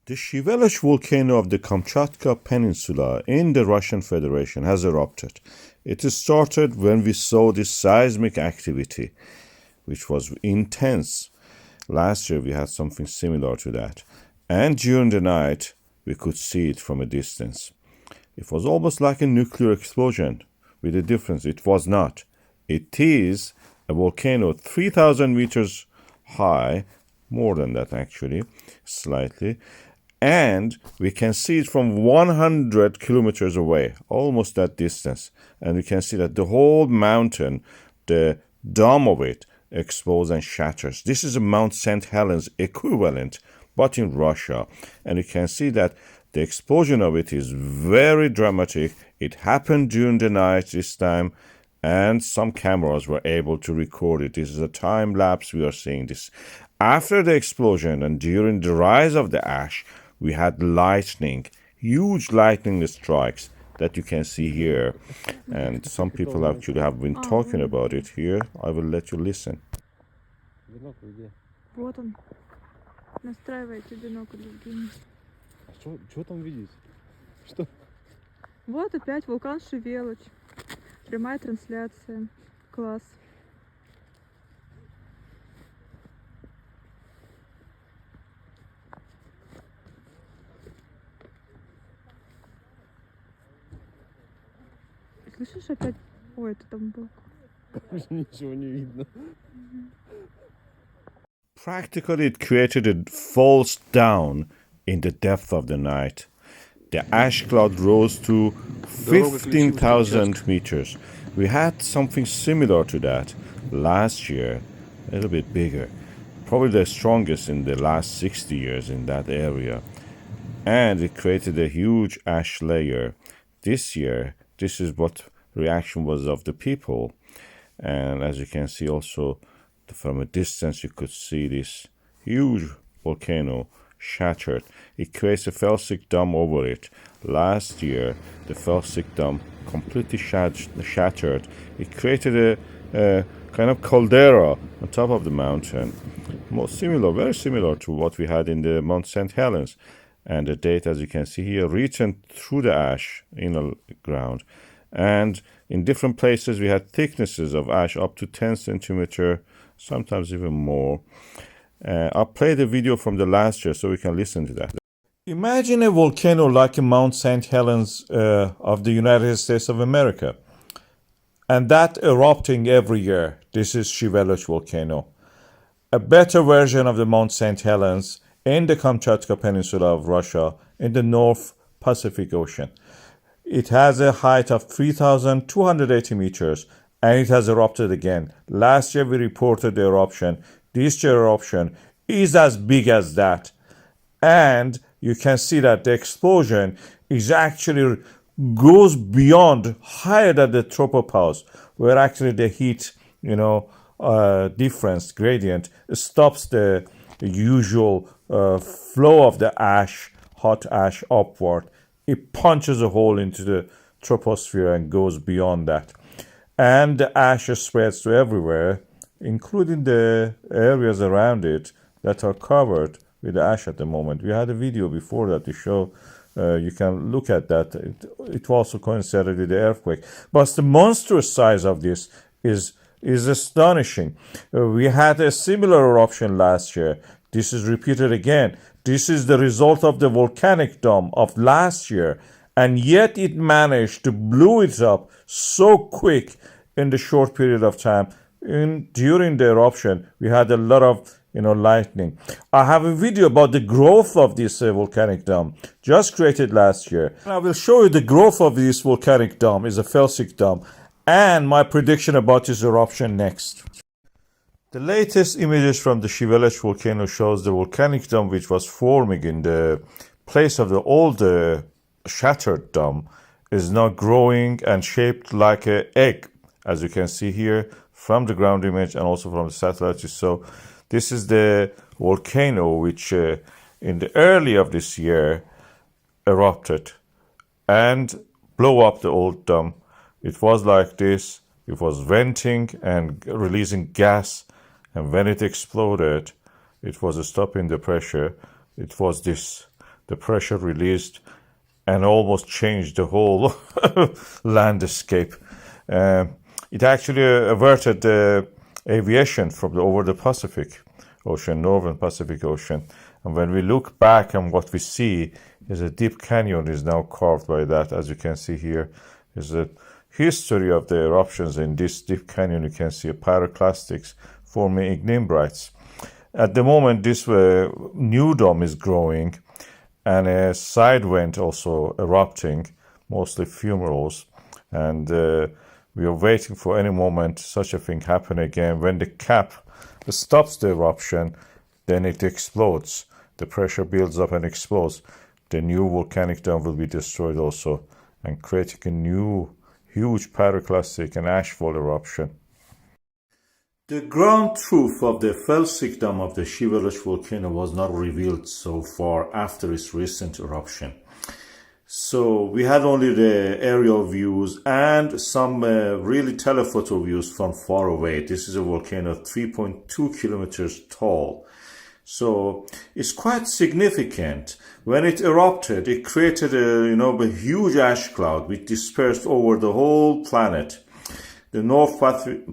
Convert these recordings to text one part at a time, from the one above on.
The Shiveluch volcano of the Kamchatka Peninsula in the Russian Federation has erupted. It started when we saw this seismic activity, which was intense. Last year we had something similar to that. And during the night, we could see it from a distance. It was almost like a nuclear explosion, with a difference. It was not. It is a volcano 3,000 meters high, more than that actually, slightly. And we can see it from 100 kilometers away, almost that distance. And we can see that the whole mountain, the dome of it, explodes and shatters. This is a Mount St. Helens equivalent, but in Russia. And you can see that the explosion of it is very dramatic. It happened during the night this time, and some cameras were able to record it. This is a time lapse. We are seeing this. After the explosion and during the rise of the ash, we had lightning, huge lightning strikes that you can see here. And some people actually have been talking about it here. I will let you listen. Вот он. Настраивайте бинокль, Евгений. Что там видеть? Что? Вот опять вулкан Shiveluch. Прямая трансляция. Класс. Слышишь опять? Ой, это там был. Ничего не видно. Practically, it created a false down in the depth of the night. The ash cloud rose to 15,000 meters. We had something similar to that last year, a little bit bigger, probably the strongest in the last 60 years in that area. And it created a huge ash layer. This year, this is what reaction was of the people. And as you can see also, from a distance, you could see this huge volcano shattered. It creates a felsic dome over it. Last year, the felsic dome completely shattered. It created a kind of caldera on top of the mountain, very similar to what we had in the Mount St. Helens. And the date, as you can see here, written through the ash in the ground. And in different places, we had thicknesses of ash up to 10 centimeter, sometimes even more. I'll play the video from the last year so we can listen to that. Imagine a volcano like Mount St. Helens of the United States of America. And that erupting every year. This is Shiveluch volcano. A better version of the Mount St. Helens in the Kamchatka Peninsula of Russia in the North Pacific Ocean. It has a height of 3,280 meters, and it has erupted again. Last year we reported the eruption. This year eruption is as big as that. And you can see that the explosion is actually goes beyond, higher than the tropopause, where actually the heat, difference, gradient, stops the usual flow of the ash, hot ash upward. It punches a hole into the troposphere and goes beyond that. And the ash spreads to everywhere, including the areas around it that are covered with the ash at the moment. We had a video before that to show, you can look at that. It also coincided with the earthquake. But the monstrous size of this is astonishing. We had a similar eruption last year. This is repeated again. This is the result of the volcanic dome of last year, and yet it managed to blow it up so quick in the short period of time. During the eruption, we had a lot of lightning. I have a video about the growth of this volcanic dome, just created last year. I will show you the growth of this volcanic dome. Is a felsic dome, and my prediction about this eruption next. The latest images from the Shiveluch volcano shows the volcanic dome which was forming in the place of the old shattered dome is now growing and shaped like an egg, as you can see here from the ground image and also from the satellite you saw. This is the volcano which in the early of this year erupted and blew up the old dome. It was like this. It was venting and releasing gas. And when it exploded, it was stopping the pressure. It was this. the pressure released and almost changed the whole landscape. It actually averted the aviation from over the Pacific Ocean, Northern Pacific Ocean. And when we look back and what we see is a deep canyon is now carved by that. As you can see here is a history of the eruptions in this deep canyon. You can see a pyroclastics forming ignimbrites. At the moment, this new dome is growing, and a side vent also erupting, mostly fumaroles. And we are waiting for any moment such a thing happen again. When the cap stops the eruption, then it explodes. The pressure builds up and explodes. The new volcanic dome will be destroyed also, and creating a new huge pyroclastic and ashfall eruption. The ground truth of the felsic dome of the Shiveluch volcano was not revealed so far after its recent eruption. So we had only the aerial views and some really telephoto views from far away. This is a volcano 3.2 kilometers tall. So it's quite significant. When it erupted, it created a huge ash cloud which dispersed over the whole planet. The North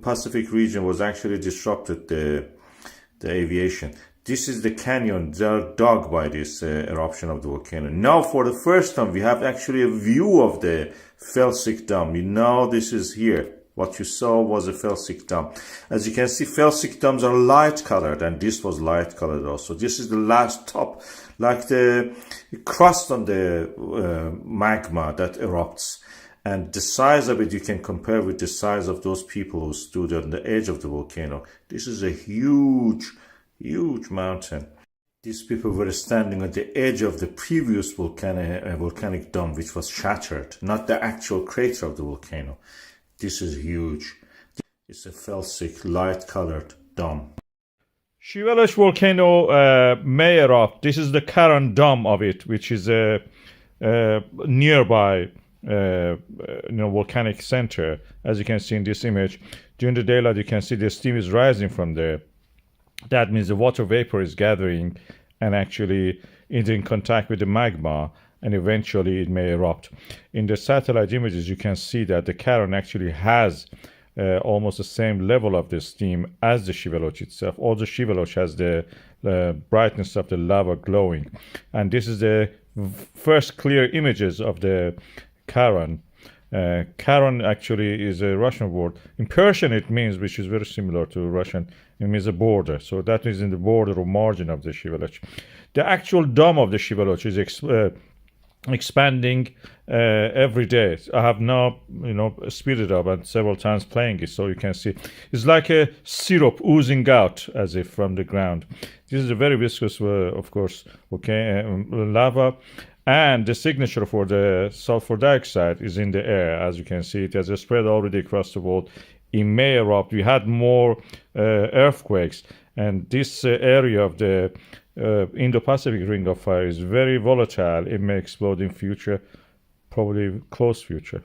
Pacific region was actually disrupted the aviation. This is the canyon dug by this eruption of the volcano. Now, for the first time, we have actually a view of the felsic dome. Now this is here. What you saw was a felsic dome. As you can see, felsic domes are light colored, and this was light colored also. This is the last top, like the crust on the magma that erupts. And the size of it you can compare with the size of those people who stood on the edge of the volcano. This is a huge, huge mountain. These people were standing at the edge of the previous volcanic dome, which was shattered, not the actual crater of the volcano. This is huge. It's a felsic, light-colored dome. Shiveluch volcano may erupt. This is the Karan dome of it, which is a nearby volcanic center. As you can see in this image, during the daylight you can see the steam is rising from there. That means the water vapor is gathering and actually is in contact with the magma, and eventually it may erupt. In the satellite images you can see that the Karan actually has almost the same level of the steam as the Shiveluch itself. Also, Shiveluch has the brightness of the lava glowing, and this is the first clear images of the Karan. Karan actually is a Russian word. In Persian it means, which is very similar to Russian, it means a border. So that is in the border or margin of the Shiveluch. The actual dome of the Shiveluch is expanding every day. I have now speeded up and several times playing it, so you can see it's like a syrup oozing out as if from the ground. This is a very viscous of course lava, and the signature for the sulfur dioxide is in the air. As you can see, it has spread already across the world. It may erupt. We had more earthquakes, and this area of the Indo-Pacific Ring of Fire is very volatile. It may explode in future, probably close future.